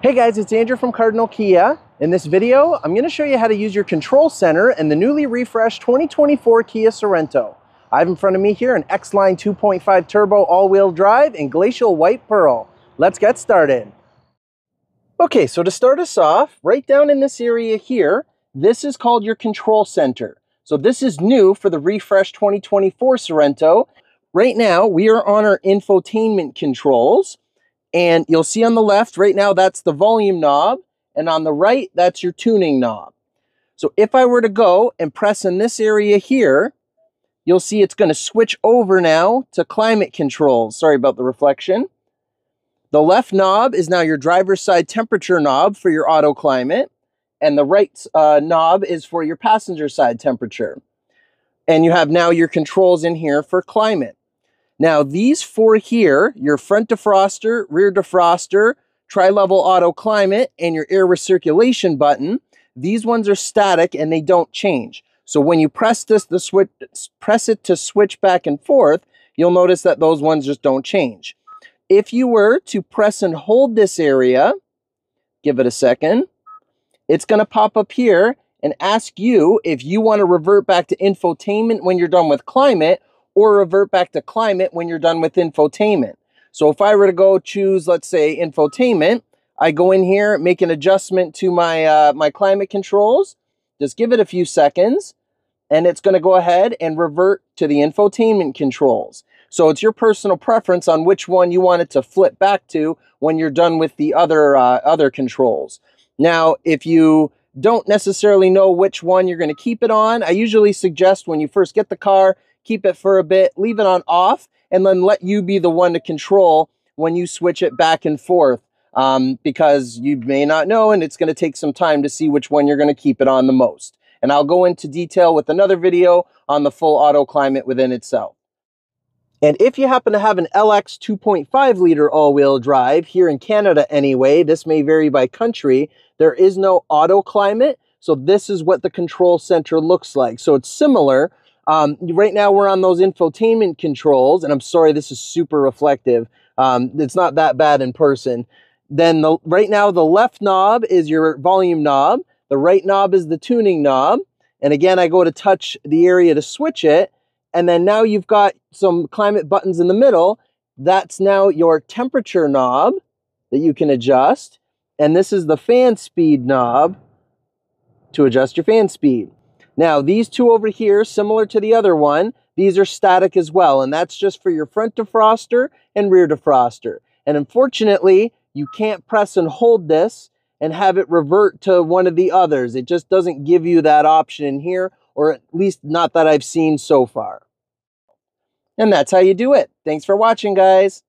Hey guys, it's Andrew from Cardinal Kia. In this video, I'm going to show you how to use your control center in the newly refreshed 2024 Kia Sorento. I have in front of me here an X-Line 2.5 turbo all-wheel drive in glacial white pearl. Let's get started. Okay, so to start us off, right down in this area here, this is called your control center. So this is new for the refreshed 2024 Sorento. Right now, we are on our infotainment controls. And you'll see on the left, right now, that's the volume knob. And on the right, that's your tuning knob. So if I were to go and press in this area here, you'll see it's going to switch over now to climate controls. Sorry about the reflection. The left knob is now your driver's side temperature knob for your auto climate. And the right knob is for your passenger side temperature. And you have now your controls in here for climate. Now, these four here, your front defroster, rear defroster, tri-level auto climate, and your air recirculation button, these ones are static and they don't change. So when you press press it to switch back and forth, you'll notice that those ones just don't change. If you were to press and hold this area, give it a second, it's going to pop up here and ask you if you want to revert back to infotainment when you're done with climate, or revert back to climate when you're done with infotainment. So if I were to go choose, let's say, infotainment, I go in here, make an adjustment to my, my climate controls, just give it a few seconds, and it's going to go ahead and revert to the infotainment controls. So it's your personal preference on which one you want it to flip back to when you're done with the other controls. Now, if you don't necessarily know which one you're going to keep it on, I usually suggest when you first get the car, keep it for a bit, leave it on off, and then let you be the one to control when you switch it back and forth, because you may not know, and it's going to take some time to see which one you're going to keep it on the most. And I'll go into detail with another video on the full auto climate within itself. And if you happen to have an LX 2.5 liter all-wheel drive, here in Canada anyway, this may vary by country, there is no auto climate, so this is what the control center looks like. So it's similar. Right now we're on those infotainment controls, and I'm sorry, this is super reflective. It's not that bad in person. Then right now the left knob is your volume knob. The right knob is the tuning knob. And again, I go to touch the area to switch it. And then now you've got some climate buttons in the middle. That's now your temperature knob that you can adjust. And this is the fan speed knob to adjust your fan speed. Now, these two over here, similar to the other one, these are static as well, and that's just for your front defroster and rear defroster. And unfortunately, you can't press and hold this and have it revert to one of the others. It just doesn't give you that option in here, or at least not that I've seen so far. And that's how you do it. Thanks for watching, guys.